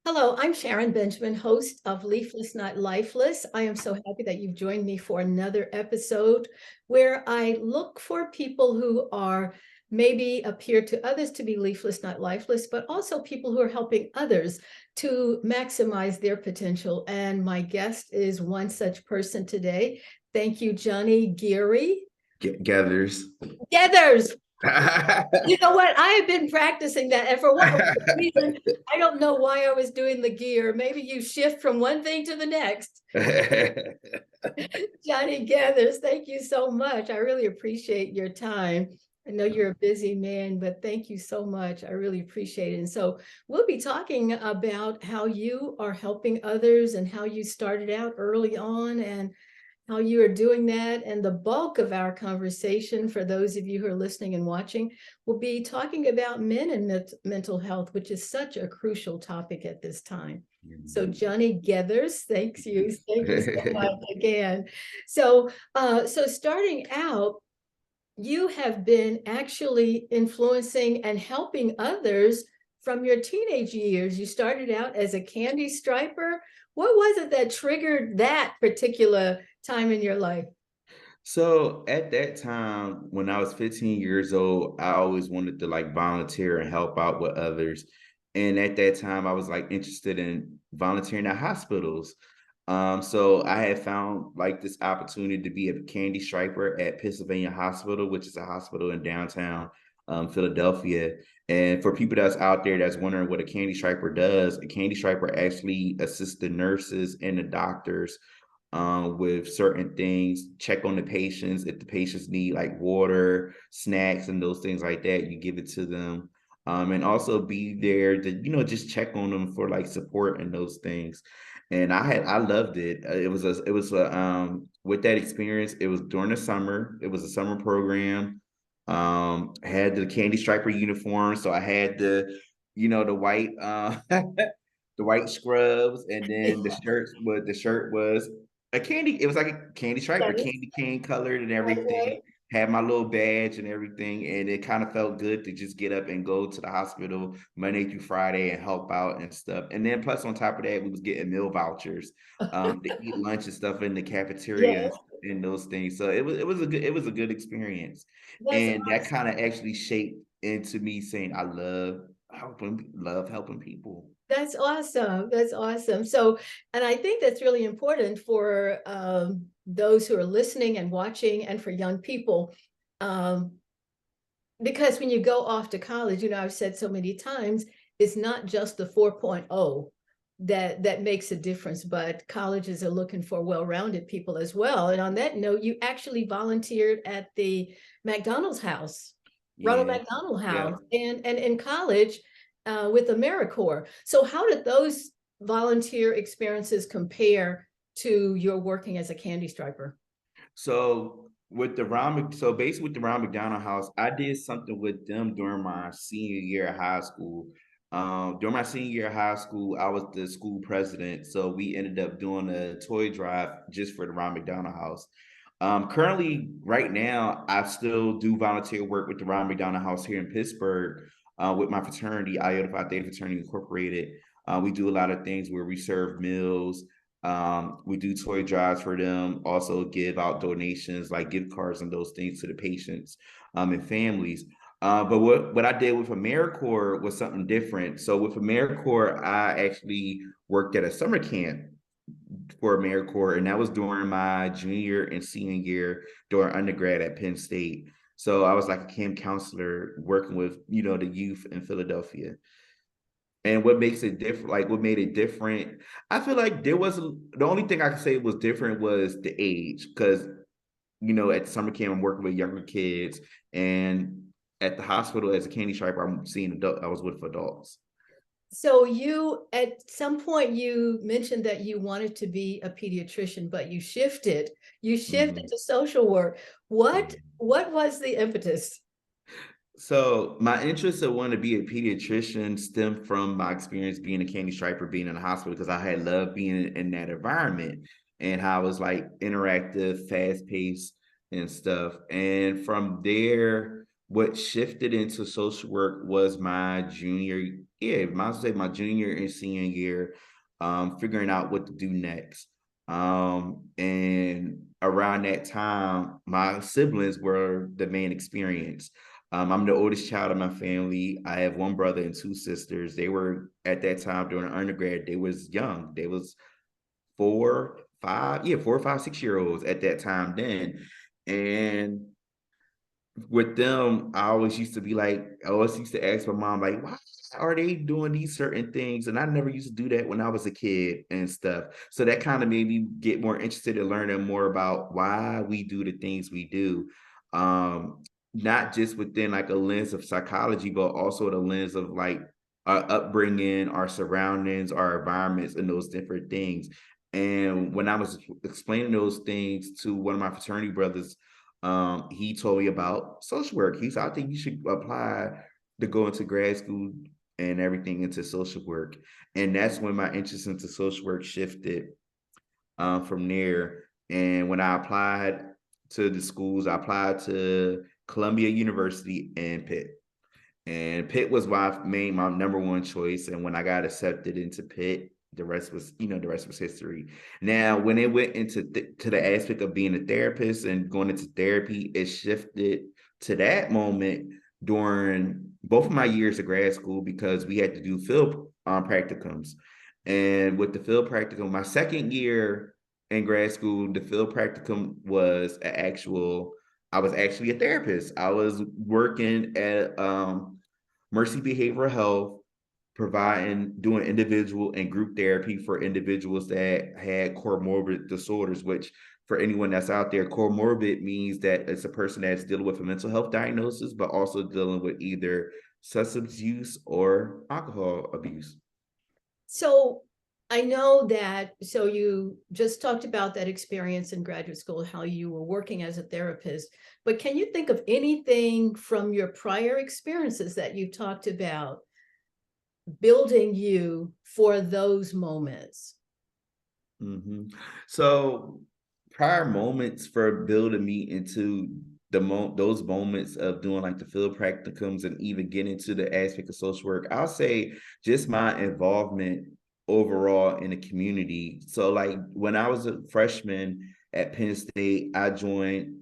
Hello, I'm Sharon Benjamin, host of Leafless, Not Lifeless. I am so happy that you've joined me for another episode where I look for people who are maybe appear to others to be leafless, not lifeless, but also people who are helping others to maximize their potential. And my guest is one such person today. Thank you, Johnnie Geathers. Geathers. You know what? I have been practicing that, and for what reason, I don't know why I was doing the gear. Maybe you shift from one thing to the next. Johnnie Geathers, thank you so much. I really appreciate your time. I know you're a busy man, but thank you so much. I really appreciate it. And so we'll be talking about how you are helping others and how you started out early on and how you are doing that. And the bulk of our conversation, for those of you who are listening and watching, will be talking about men and mental health, which is such a crucial topic at this time. So Johnnie Geathers, thank you so much again. So starting out, you have been actually influencing and helping others from your teenage years. You started out as a candy striper. What was it that triggered that particular time in your life? So at that time, when I was 15 years old, I always wanted to like volunteer and help out with others. And at that time, I was like interested in volunteering at hospitals. So I had found like this opportunity to be a candy striper at Pennsylvania Hospital, which is a hospital in downtown Philadelphia. And for people that's out there that's wondering what a candy striper does, a candy striper actually assists the nurses and the doctors with certain things, check on the patients. If the patients need like water, snacks, and those things like that, you give it to them. And also be there to, just check on them for like support and those things. And I loved it. With that experience, it was during the summer. It was a summer program. I had the candy striper uniform, so I had the white the white scrubs, and then the shirts. But the shirt was a candy. It was like a candy striper, candy cane colored and everything. Okay. Had my little badge and everything, and it kind of felt good to just get up and go to the hospital Monday through Friday and help out and stuff. And then plus on top of that, we was getting meal vouchers to eat lunch and stuff in the cafeteria Yes, and those things. So it was a good experience, that's and that kind of actually shaped into me saying I love helping people. that's awesome. That's awesome. So, and I think that's really important for those who are listening and watching, and for young people, um, because when you go off to college, I've said so many times, it's not just the 4.0 that makes a difference, but colleges are looking for well-rounded people as well. And on that note, you actually volunteered at the McDonald's house, Ronald Yeah. McDonald Yeah. House, and in college with AmeriCorps. So how did those volunteer experiences compare to your working as a candy striper? So basically with the Ronald McDonald House, I did something with them during my senior year of high school. During my senior year of high school, I was the school president. So we ended up doing a toy drive just for the Ronald McDonald House. Currently, right now, I still do volunteer work with the Ronald McDonald House here in Pittsburgh with my fraternity, Iota Phi Theta Fraternity Incorporated. We do a lot of things where we serve meals. We do toy drives for them, also give out donations like gift cards and those things to the patients and families. But what I did with AmeriCorps was something different. So with AmeriCorps, I actually worked at a summer camp for AmeriCorps, and that was during my junior and senior year during undergrad at Penn State. So I was like a camp counselor working with, the youth in Philadelphia. And what makes it different, like what made it different, I feel like the only thing I could say was different was the age. Because, at the summer camp, I'm working with younger kids. And at the hospital as a candy striper, I was with adults. So you, at some point, you mentioned that you wanted to be a pediatrician, but you shifted Mhm. to social work. What Yeah. what was the impetus? So my interest in wanting to be a pediatrician stemmed from my experience being a candy striper, being in the hospital, because I had loved being in that environment and how it was like interactive, fast paced and stuff. And from there, what shifted into social work was my junior, yeah, might say my junior and senior year, figuring out what to do next. And around that time, my siblings were the main experience. I'm the oldest child of my family. I have one brother and two sisters. They were at that time during undergrad, they was young. They was 4, 5, 6 year olds at that time then. And with them, I always used to be like, I always used to ask my mom, like, why are they doing these certain things? And I never used to do that when I was a kid and stuff. So that kind of made me get more interested in learning more about why we do the things we do. Not just within like a lens of psychology, but also the lens of like our upbringing, our surroundings, our environments, and those different things. And when I was explaining those things to one of my fraternity brothers, he told me about social work. He said, I think you should apply to go into grad school and everything into social work. And that's when my interest into social work shifted from there. And when I applied to the schools, I applied to Columbia University and Pitt. And Pitt was my number one choice. And when I got accepted into Pitt, the rest was history. Now, when it went into to the aspect of being a therapist and going into therapy, it shifted to that moment during both of my years of grad school because we had to do field practicums. And with the field practicum, my second year in grad school, the field practicum was I was actually a therapist. I was working at Mercy Behavioral Health, doing individual and group therapy for individuals that had comorbid disorders, which for anyone that's out there, comorbid means that it's a person that's dealing with a mental health diagnosis, but also dealing with either substance use or alcohol abuse. So I know that, so you just talked about that experience in graduate school, how you were working as a therapist, but can you think of anything from your prior experiences that you talked about building you for those moments? Mm-hmm. So prior moments for building me into those moments of doing like the field practicums and even getting to the aspect of social work, I'll say just my involvement overall in the community. So like when I was a freshman at Penn State, I joined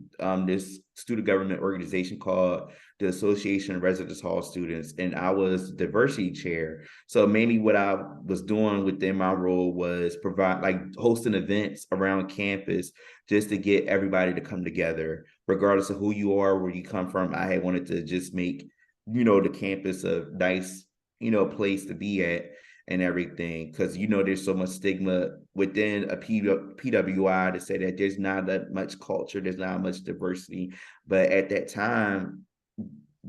this student government organization called the Association of Residence Hall Students, and I was diversity chair. So mainly what I was doing within my role was provide like hosting events around campus just to get everybody to come together, regardless of who you are, where you come from. I had wanted to just make, the campus a nice, place to be at and everything. Cause there's so much stigma within a PWI to say that there's not that much culture, there's not much diversity. But at that time,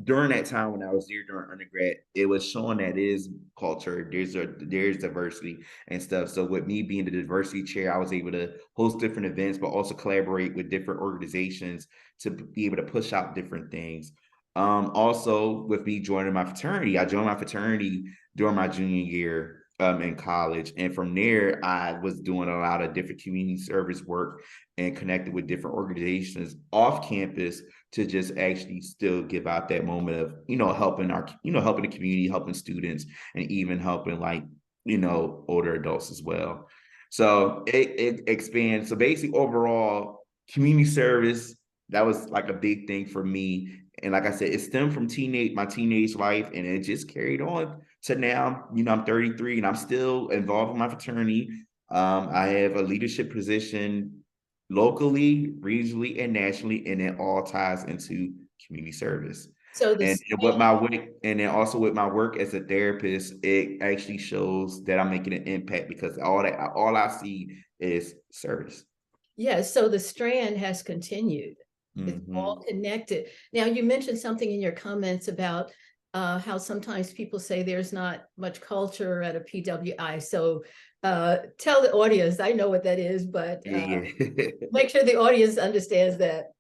during that time when I was there during undergrad, it was showing that is culture, there's diversity and stuff. So with me being the diversity chair, I was able to host different events, but also collaborate with different organizations to be able to push out different things. Also with me joining my fraternity, I joined my fraternity during my junior year in college. And from there, I was doing a lot of different community service work and connected with different organizations off campus to just actually still give out that moment of, helping the community, helping students, and even helping like, older adults as well. So it expands. So basically overall community service, that was like a big thing for me. And like I said, it stemmed from my teenage life, and it just carried on to now. I'm 33 and I'm still involved in my fraternity. I have a leadership position locally, regionally, and nationally, and it all ties into community service. So And this, what my work, and then also with my work as a therapist, it actually shows that I'm making an impact because all I see is service. yes, so the strand has continued. It's all Mm-hmm. connected. Now, you mentioned something in your comments about how sometimes people say there's not much culture at a PWI. So tell the audience, I know what that is, but Yeah, yeah. make sure the audience understands that.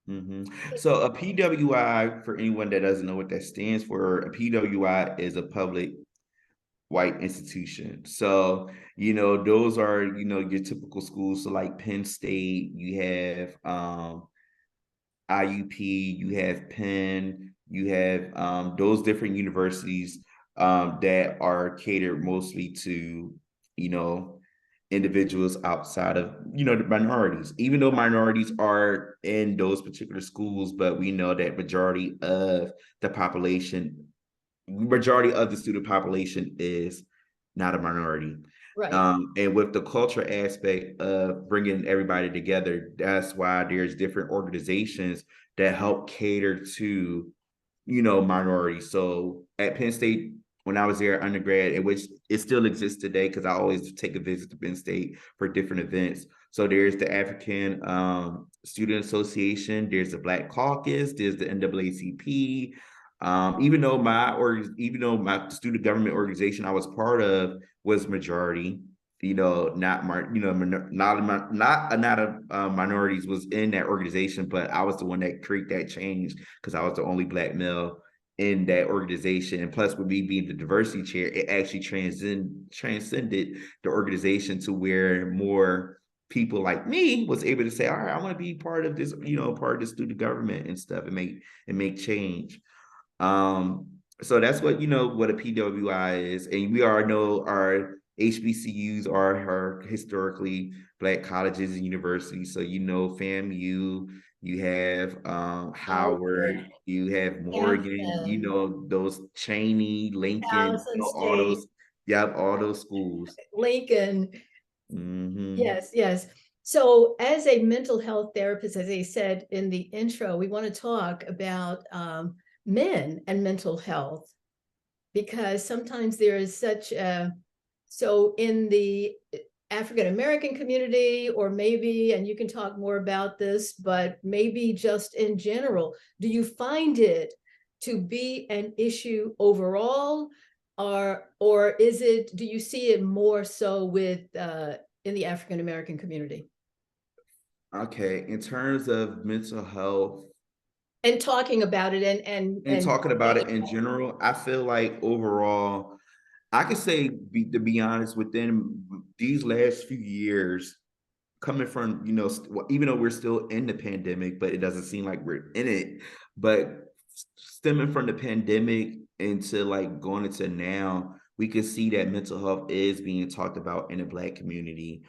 Mm-hmm. So a PWI, for anyone that doesn't know what that stands for, a PWI is a public white institution. So, those are, your typical schools. So like Penn State, you have IUP, you have Penn, You have those different universities that are catered mostly to, you know, individuals outside of, you know, the minorities, even though minorities are in those particular schools, but we know that the population majority of the student population is not a minority. Right. And with the culture aspect of bringing everybody together, that's why there's different organizations that help cater to, you know, minorities. So at Penn State, when I was there undergrad, it still exists today because I always take a visit to Penn State for different events. So there's the African Student Association, there's the Black Caucus, there's the NAACP. Even though my student government organization I was part of was majority, you know, not a minorities was in that organization, but I was the one that created that change because I was the only Black male in that organization. And plus, with me being the diversity chair, it actually transcended the organization to where more people like me was able to say, all right, I want to be part of this, you know, part of the student government and stuff and make change. So that's what, you know, what a PWI is. And we all know our HBCUs are historically Black colleges and universities. So, you know, FAMU, you have Howard, Howard, you have Morgan, you Hampton, know, those Cheney, Lincoln, you Towson know, all State, those, yep, all those schools. Lincoln. Mm-hmm. Yes, yes. So as a mental health therapist, as I said in the intro, we want to talk about men and mental health because sometimes there is such a, so in the African American community, or maybe, and you can talk more about this, but maybe just in general, do you find it to be an issue overall, or is it, do you see it more so with in the African American community? Okay, in terms of mental health, And talking about it and talking about it in general, I feel like overall, I could say, to be honest, within these last few years, coming from, you know, even though we're still in the pandemic, but it doesn't seem like we're in it, but stemming from the pandemic into like going into now, we can see that mental health is being talked about in the Black community.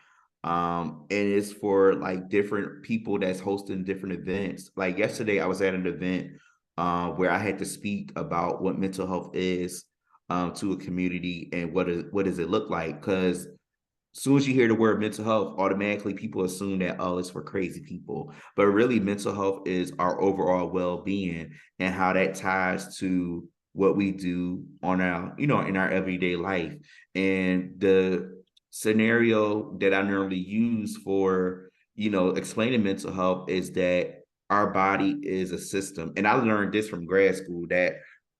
And it's for like different people that's hosting different events. Like yesterday, I was at an event where I had to speak about what mental health is to a community and what does it look like? Because as soon as you hear the word mental health, automatically people assume that, oh, it's for crazy people. But really, mental health is our overall well-being and how that ties to what we do on our, you know, in our everyday life. And the scenario that I normally use for, you know, explaining mental health is that our body is a system. And I learned this from grad school that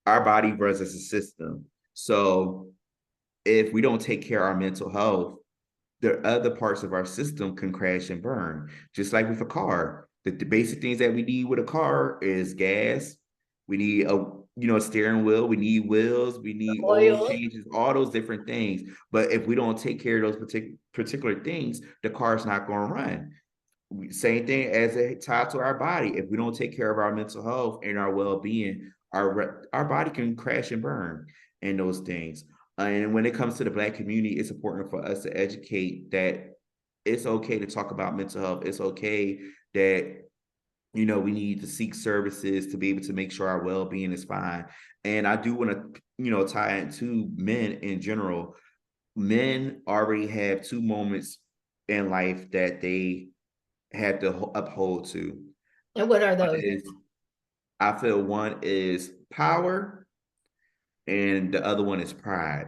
our body runs as a system. So if we don't take care of our mental health, the other parts of our system can crash and burn. Just like with a car, the basic things that we need with a car is gas. We need a, you know, steering wheel. We need wheels. We need oil oil. changes. All those different things. But if we don't take care of those particular things, the car's not going to run. Same thing as a tie to our body. If we don't take care of our mental health and our well-being, our body can crash and burn and those things. And when it comes to the Black community, it's important for us to educate that it's okay to talk about mental health. It's okay that, you know, we need to seek services to be able to make sure our well-being is fine. And I do want to, you know, tie into men in general. Men already have two moments in life that they have to uphold to. And what are One those? is, I feel one is power and the other one is pride.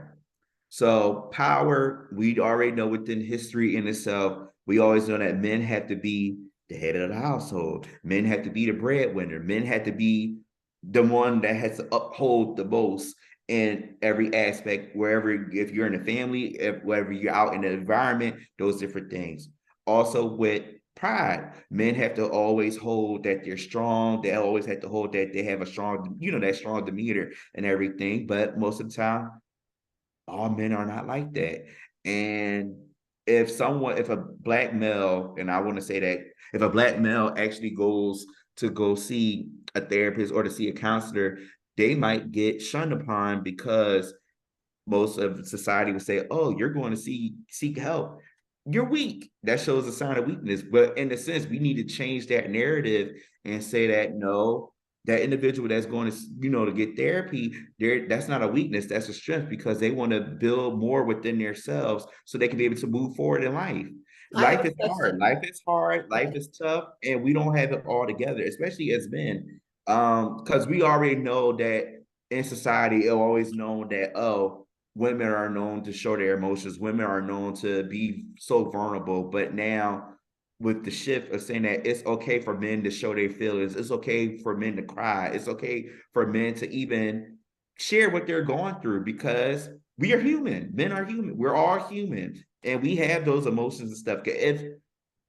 So power, we already know within history in itself, we always know that men have to be the head of the household. Men have to be the breadwinner. Men have to be the one that has to uphold the most in every aspect, wherever, if you're in a family, if wherever you're out in the environment, those different things. Also with pride, men have to always hold that they're strong. They always have to hold that they have a strong, you know, that strong demeanor and everything. But most of the time, all men are not like that. And if a Black male, and I want to say that if a Black male actually goes to go see a therapist or to see a counselor, they might get shunned upon because most of society would say, "Oh, you're going to seek help. You're weak." That shows a sign of weakness. But in a sense, we need to change that narrative and say that no, that individual that's going to, to get therapy, that's not a weakness, that's a strength because they want to build more within themselves so they can be able to move forward in life. I Life most is hard. Life is hard. Life is tough, and we don't have it all together, especially as men. Because we already know that in society, it's always known that, oh, women are known to show their emotions. Women are known to be so vulnerable. But now, with the shift of saying that it's okay for men to show their feelings, it's okay for men to cry, it's okay for men to even share what they're going through because we are human. Men are human. We're all human, and we have those emotions and stuff. If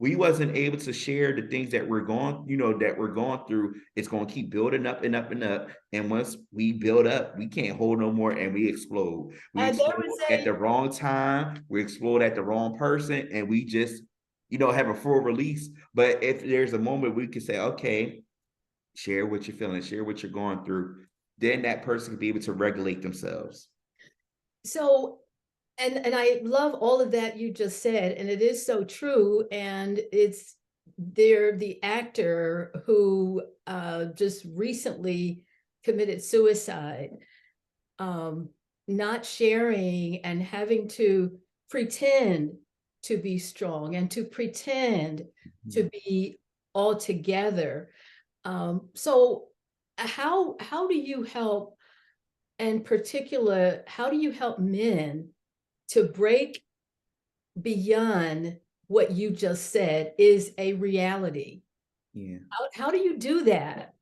we wasn't able to share the things that we're going, that we're going through, it's going to keep building up and up and up. And once we build up, we can't hold no more and we explode. We I explode would at say, the wrong time. We explode at the wrong person and we just, have a full release. But if there's a moment we can say, okay, share what you're feeling, share what you're going through, then that person can be able to regulate themselves. so, and I love all of that you just said, and it is so true. And it's the actor who just recently committed suicide, not sharing and having to pretend to be strong and to pretend to be all together. So how do you help, in particular, how do you help men to break beyond what you just said is a reality? Yeah. How do you do that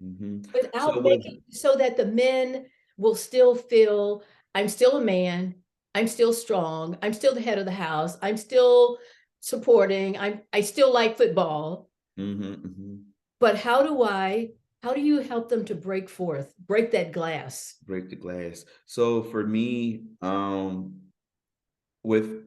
without So with making so that the men will still feel I'm still a man, I'm still strong, I'm still the head of the house, I'm still supporting, I still like football, but how do you help them to break forth, break that glass? break the glass. So for me, with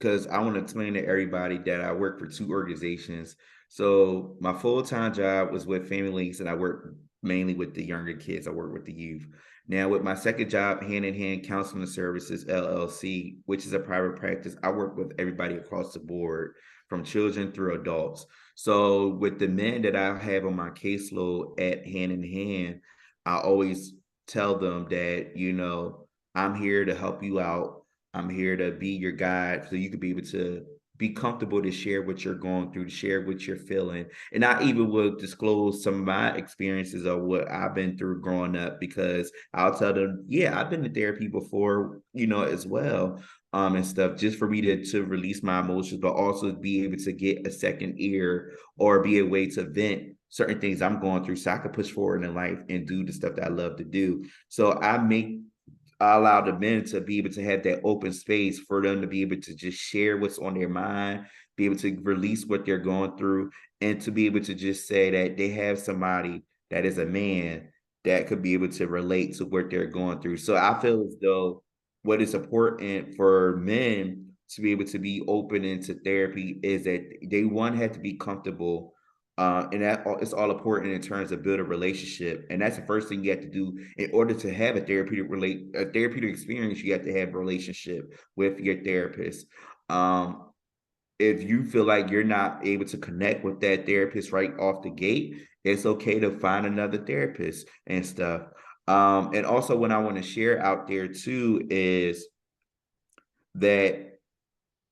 because I want to explain to everybody that I work for two organizations. So my full-time job was with Family Links, and I work mainly with the younger kids. I work with the youth. Now, with my second job, Hand in Hand Counseling Services LLC, which is a private practice, I work with everybody across the board, from children through adults. So with the men that I have on my caseload at Hand in Hand, I always tell them that, I'm here to help you out. I'm here to be your guide so you can be able to be comfortable to share what you're going through, to share what you're feeling. And I even will disclose some of my experiences of what I've been through growing up because I'll tell them, yeah, I've been to therapy before, as well. And stuff just for me to release my emotions, but also be able to get a second ear or be a way to vent certain things I'm going through so I can push forward in life and do the stuff that I love to do. So I allow the men to be able to have that open space for them to be able to just share what's on their mind, be able to release what they're going through, and to be able to just say that they have somebody that is a man that could be able to relate to what they're going through. So I feel as though what is important for men to be able to be open into therapy is that they one have to be comfortable, and that it's all important in terms of build a relationship, and that's the first thing you have to do in order to have a therapeutic experience. You have to have a relationship with your therapist. If you feel like you're not able to connect with that therapist right off the gate, it's okay to find another therapist and stuff. And also, what I want to share out there too is that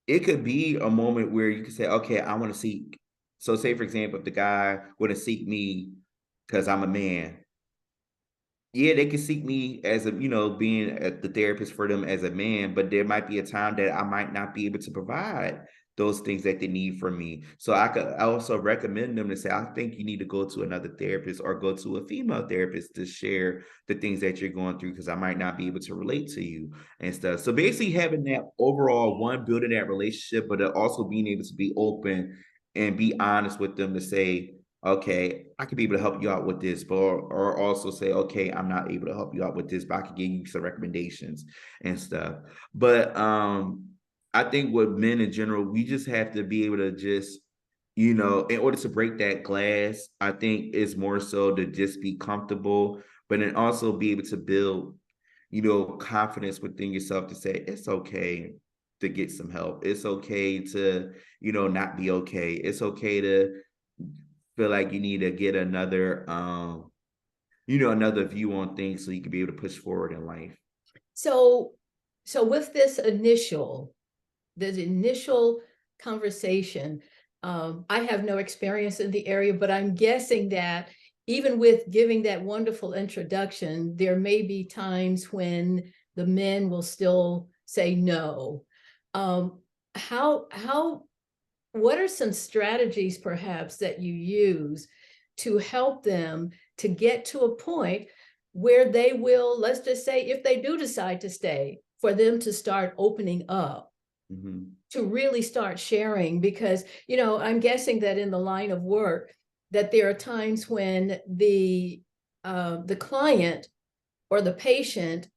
it could be a moment where you can say, okay, I want to seek. So, say for example, if the guy want to seek me because I'm a man, yeah, they can seek me as a, being the therapist for them as a man, but there might be a time that I might not be able to provide those things that they need from me. So I also recommend them to say, I think you need to go to another therapist or go to a female therapist to share the things that you're going through because I might not be able to relate to you and stuff. So basically having that overall one, building that relationship, but also being able to be open and be honest with them to say, okay, I could be able to help you out with this, but or also say, okay, I'm not able to help you out with this, but I could give you some recommendations and stuff. But I think with men in general, we just have to be able to just, in order to break that glass, I think it's more so to just be comfortable, but then also be able to build, confidence within yourself to say it's okay to get some help. It's okay to, not be okay. It's okay to feel like you need to get another, another view on things so you can be able to push forward in life. So, so with this initial conversation, I have no experience in the area, but I'm guessing that even with giving that wonderful introduction, there may be times when the men will still say no. Um, how what are some strategies perhaps that you use to help them to get to a point where they will, let's just say, if they do decide to stay, for them to start opening up, to really start sharing? Because, I'm guessing that in the line of work, that there are times when the client or the patient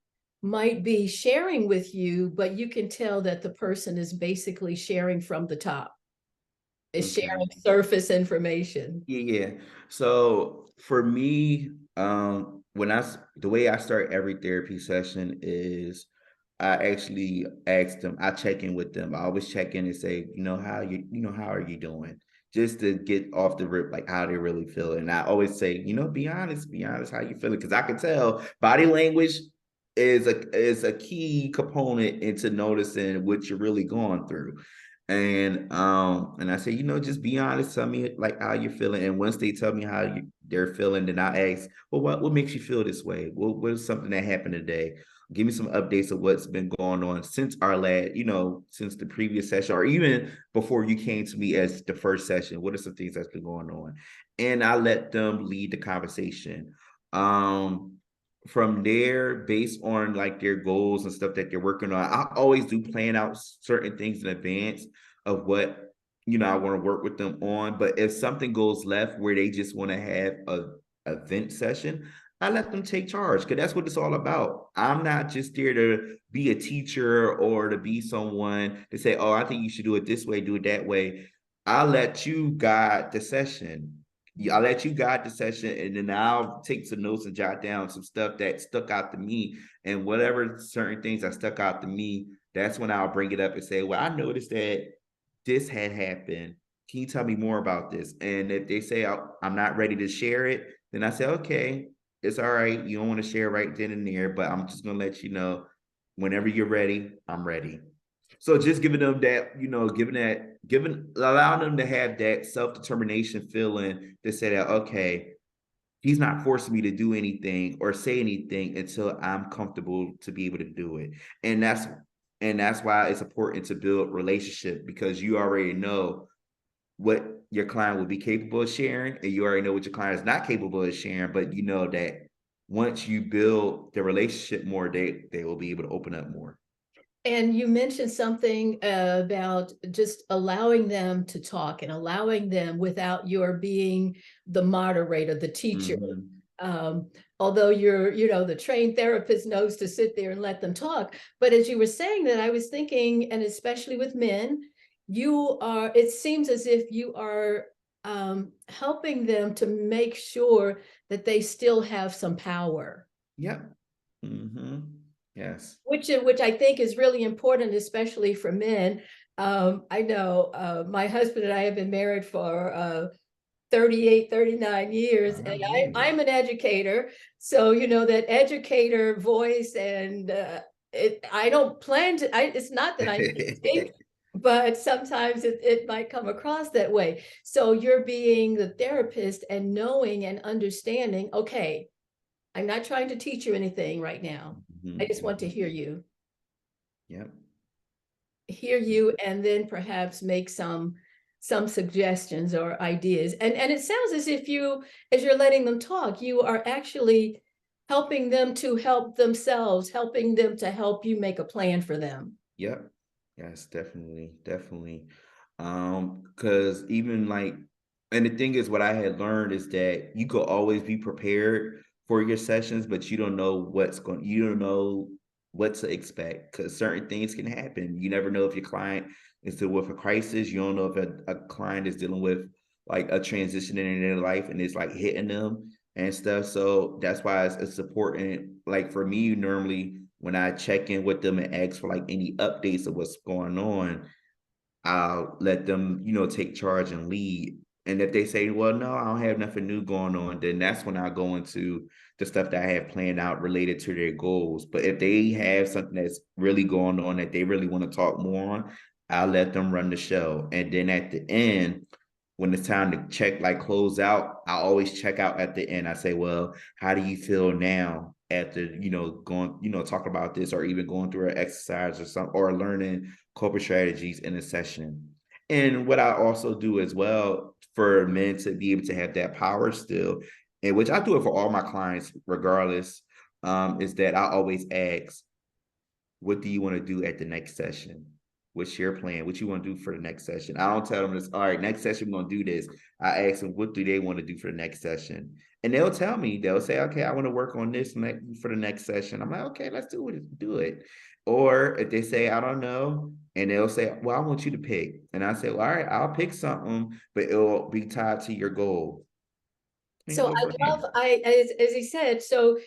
might be sharing with you, but you can tell that the person is basically sharing from the top, is Okay. sharing surface information. Yeah. So for me, the way I start every therapy session is I actually ask them, I check in with them. I always check in and say, how are you doing? Just to get off the rip, like how they really feel. And I always say, be honest, how you feeling? Because I can tell body language is a key component into noticing what you're really going through. And I say, just be honest, tell me like how you're feeling. And once they tell me they're feeling, then I ask, well, what makes you feel this way? What is something that happened today? Give me some updates of what's been going on since our last, since the previous session, or even before you came to me as the first session. What are some things that's been going on? And I let them lead the conversation. From there, based on like their goals and stuff that they're working on, I always do plan out certain things in advance of what I want to work with them on. But if something goes left where they just want to have a event session, I let them take charge, because that's what it's all about. I'm not just there to be a teacher or to be someone to say, oh, I think you should do it this way, do it that way. I'll let you guide the session. I'll let you guide the session, and then I'll take some notes and jot down some stuff that stuck out to me. And whatever certain things that stuck out to me, that's when I'll bring it up and say, well, I noticed that this had happened. Can you tell me more about this? And if they say I'm not ready to share it, then I say, okay, it's all right. You don't want to share right then and there, but I'm just going to let you know whenever you're ready, I'm ready. So just giving them that, allowing them to have that self-determination feeling to say that, okay, he's not forcing me to do anything or say anything until I'm comfortable to be able to do it. And that's why it's important to build relationship, because you already know what your client will be capable of sharing, and you already know what your client is not capable of sharing. But you know that once you build the relationship more, they will be able to open up more. And you mentioned something about just allowing them to talk and allowing them without your being the moderator, the teacher. Although the trained therapist knows to sit there and let them talk. But as you were saying that, I was thinking, and especially with men, it seems as if you are helping them to make sure that they still have some power. Yep. Yes. Which I think is really important, especially for men. I know my husband and I have been married for 38, 39 years, and I'm an educator. So, that educator voice, and I don't plan to, it's not that I'm teaching, but sometimes it might come across that way. So you're being the therapist and knowing and understanding, okay, I'm not trying to teach you anything right now. I just want to hear you. Yep. Hear you, and then perhaps make some suggestions or ideas. And it sounds as if as you're letting them talk, you are actually helping them to help themselves, helping them to help you make a plan for them. Yep. Yes, definitely. Definitely. Because even like, and the thing is, what I had learned is that you could always be prepared for your sessions, but you don't know you don't know what to expect, because certain things can happen. You never know if your client is dealing with a crisis. You don't know if a client is dealing with like a transition in their life and it's like hitting them and stuff. So that's why it's important. Like for me, normally when I check in with them and ask for like any updates of what's going on, I'll let them, take charge and lead. And if they say, well, no, I don't have nothing new going on, then that's when I go into the stuff that I have planned out related to their goals. But if they have something that's really going on that they really want to talk more on, I'll let them run the show. And then at the end, when it's time to check, like close out, I always check out at the end. I say, well, how do you feel now after, going, talking about this or even going through an exercise or something or learning coping strategies in a session. And what I also do as well for men to be able to have that power still, and which I do it for all my clients regardless, is that I always ask, what do you want to do at the next session? What's your plan? What you want to do for the next session? I don't tell them this, all right, next session, we're going to do this. I ask them, what do they want to do for the next session? And they'll tell me, they'll say, okay, I want to work on this for the next session. I'm like, okay, let's do it. Or if they say, I don't know, and they'll say, well, I want you to pick. And I say, well, all right, I'll pick something, but it'll be tied to your goal. And So go from I there. love, as he said, so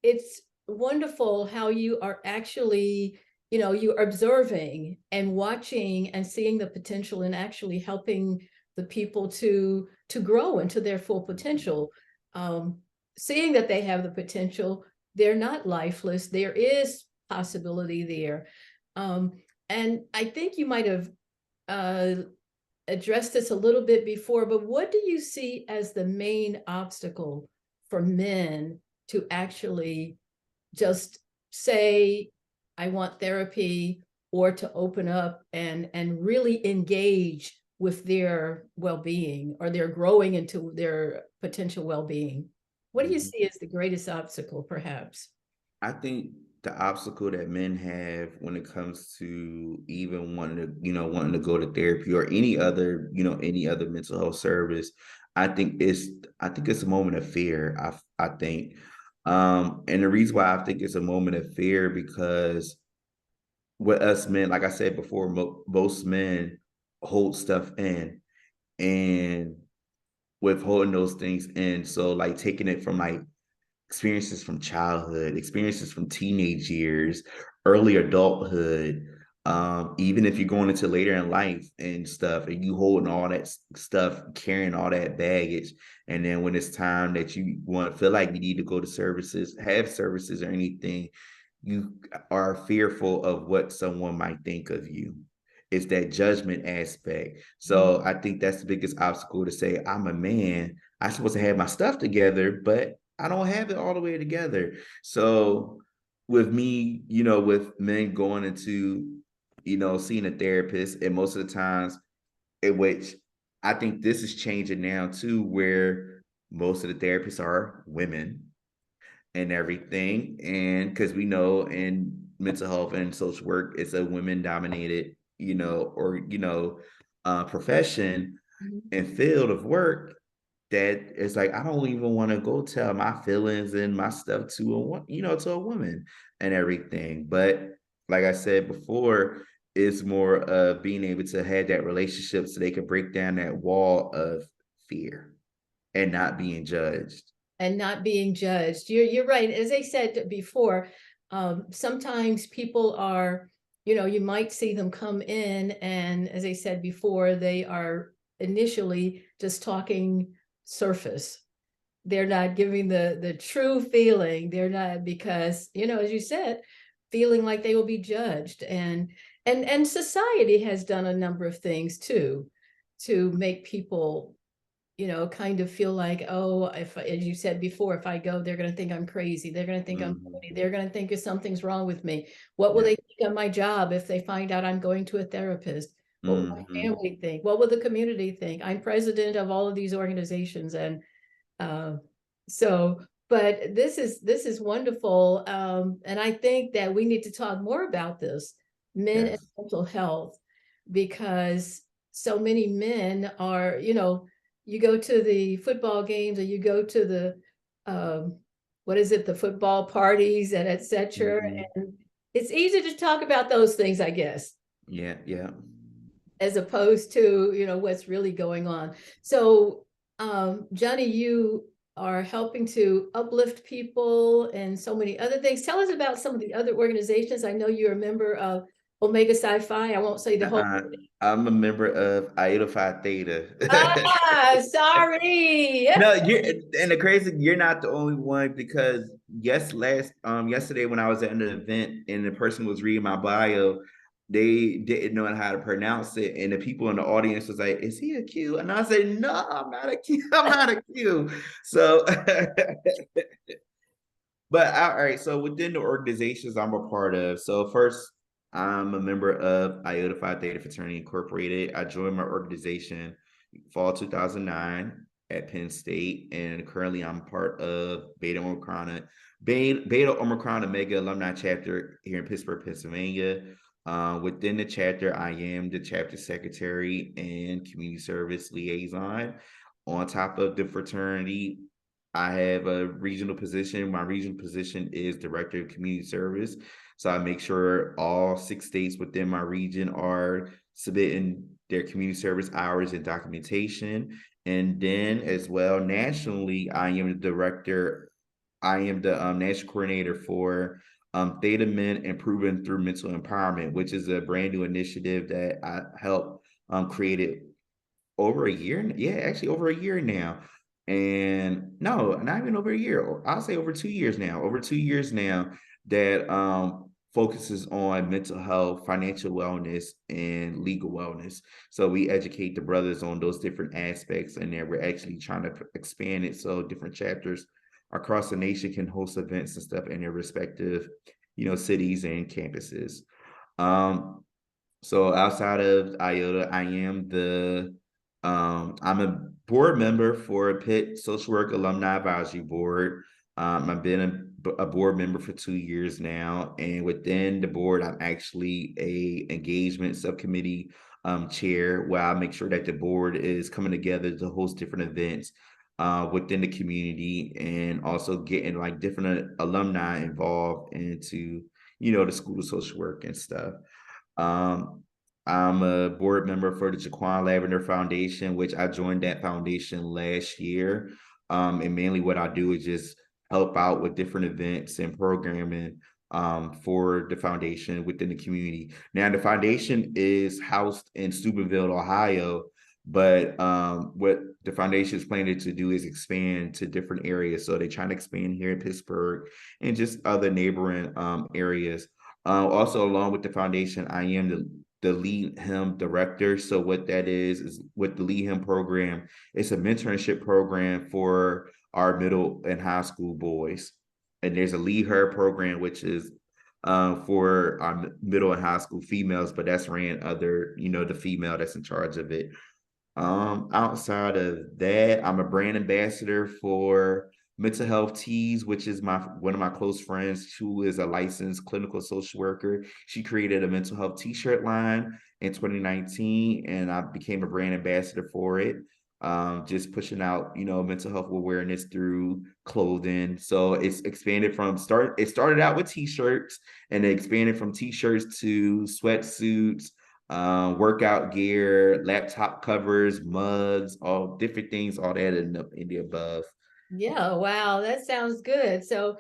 it's wonderful how you are actually, you're observing and watching and seeing the potential and actually helping the people to grow into their full potential. Seeing that they have the potential, they're not lifeless. There is possibility there. And I think you might have addressed this a little bit before, but what do you see as the main obstacle for men to actually just say, I want therapy, or to open up and really engage with their well-being, or they're growing into their potential well-being? What do you see as the greatest obstacle, perhaps? I think the obstacle that men have when it comes to even wanting to go to therapy or any other mental health service, I think it's a moment of fear. I think, and the reason why I think it's a moment of fear because with us men, like I said before, most men hold stuff in, and with holding those things in, so like taking it from like experiences from childhood, experiences from teenage years, early adulthood, even if you're going into later in life and stuff, and you holding all that stuff, carrying all that baggage, and then when it's time that you want to feel like you need to go to services, have services or anything, you are fearful of what someone might think of you. It's that judgment aspect. So I think that's the biggest obstacle to say, I'm a man. I'm supposed to have my stuff together, but I don't have it all the way together. So with me, with men going into, seeing a therapist, and most of the times, in which I think this is changing now too, where most of the therapists are women and everything. And because we know in mental health and social work, it's a women dominated, profession and field of work that it's like I don't even want to go tell my feelings and my stuff to to a woman and everything. But like I said before, it's more of being able to have that relationship so they can break down that wall of fear and not being judged. And not being judged. You're right. As I said before, sometimes people are, you might see them come in, and as I said before, they are initially just talking surface. They're not giving the true feeling. They're not, because, as you said, feeling like they will be judged. And society has done a number of things too to make people kind of feel like, oh, if, as you said before, if I go, they're going to think I'm crazy. They're going to think I'm funny. They're going to think if something's wrong with me. What will they think of my job if they find out I'm going to a therapist? What will my family think? What will the community think? I'm president of all of these organizations. And so, but this is wonderful. And I think that we need to talk more about this, men and Yes. mental health, because so many men are, you go to the football games, or you go to the what is it, the football parties and etc. And it's easy to talk about those things, I guess. Yeah, yeah. as opposed to, what's really going on. So, Johnnie, you are helping to uplift people and so many other things. Tell us about some of the other organizations. I know you're a member of Omega Sci-Fi. I won't say the whole. I'm a member of Iota Phi Theta. Sorry. No, and the crazy, you're not the only one because yesterday when I was at an event and the person was reading my bio, they didn't know how to pronounce it, and the people in the audience was like, "Is he a Q?" And I said, "No, I'm not a Q. I'm not a Q." So, but all right. So within the organizations I'm a part of, so first I'm a member of Iota Phi Theta Fraternity Incorporated. I joined my organization fall 2009 at Penn State, and currently I'm part of Beta Omicron Omega alumni chapter here in Pittsburgh, Pennsylvania. Within the chapter, I am the chapter secretary and community service liaison. On top of the fraternity, I have a regional position. My regional position is director of community service. So I make sure all 6 states within my region are submitting their community service hours and documentation. And then as well, nationally, I am the national coordinator for Theta Men Improving Through Mental Empowerment, which is a brand new initiative that I helped create over a year. Yeah, actually over a year now. And no, not even over a year. I'll say over 2 years now. Over 2 years now that focuses on mental health, financial wellness, and legal wellness. So we educate the brothers on those different aspects, and then we're actually trying to expand it so different chapters across the nation can host events and stuff in their respective, cities and campuses. So outside of IOTA, I'm a board member for Pitt Social Work Alumni Advisory Board. I've been a board member for 2 years now, and within the board, I'm actually a engagement subcommittee chair, where I make sure that the board is coming together to host different events within the community, and also getting like different alumni involved into the School of Social Work and stuff. Um, I'm a board member for the Jaquan Lavender Foundation, which I joined that foundation last year. And mainly what I do is just help out with different events and programming for the foundation within the community. Now, the foundation is housed in Steubenville, Ohio, but what the foundation is planning to do is expand to different areas. So they're trying to expand here in Pittsburgh and just other neighboring areas. Also, along with the foundation, I am the lead him director. So what that is with the lead him program, it's a mentorship program for our middle and high school boys. And there's a lead her program, which is for our middle and high school females, but that's ran other, the female that's in charge of it. Outside of that, I'm a brand ambassador for Mental Health Tees, which is one of my close friends who is a licensed clinical social worker. She created a mental health t-shirt line in 2019, and I became a brand ambassador for it. Just pushing out, mental health awareness through clothing. So it's expanded it started out with t-shirts, and it expanded from t-shirts to sweatsuits, workout gear, laptop covers, mugs, all different things, all that in the above. Yeah, wow, that sounds good. So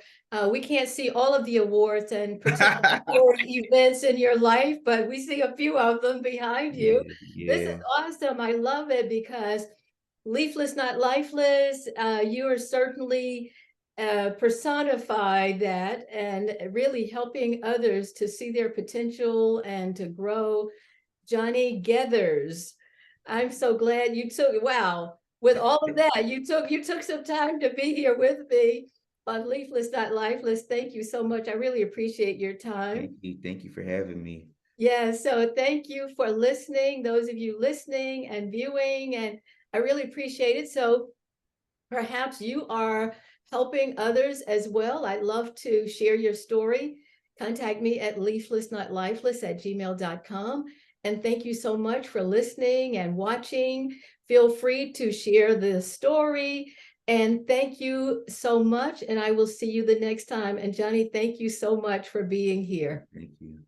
we can't see all of the awards and particular events in your life, but we see a few of them behind you. Yeah. This is awesome. I love it because Leafless, Not Lifeless, you are certainly personify that and really helping others to see their potential and to grow. Johnnie Geathers, I'm so glad you took, wow, with all of that, you took some time to be here with me on Leafless, Not Lifeless. Thank you so much. I really appreciate your time. Thank you for having me. Yeah, so thank you for listening, those of you listening and viewing, and I really appreciate it. So perhaps you are helping others as well. I'd love to share your story. Contact me at leaflessnotlifeless@gmail.com. And thank you so much for listening and watching. Feel free to share the story. And thank you so much. And I will see you the next time. And Johnnie, thank you so much for being here. Thank you.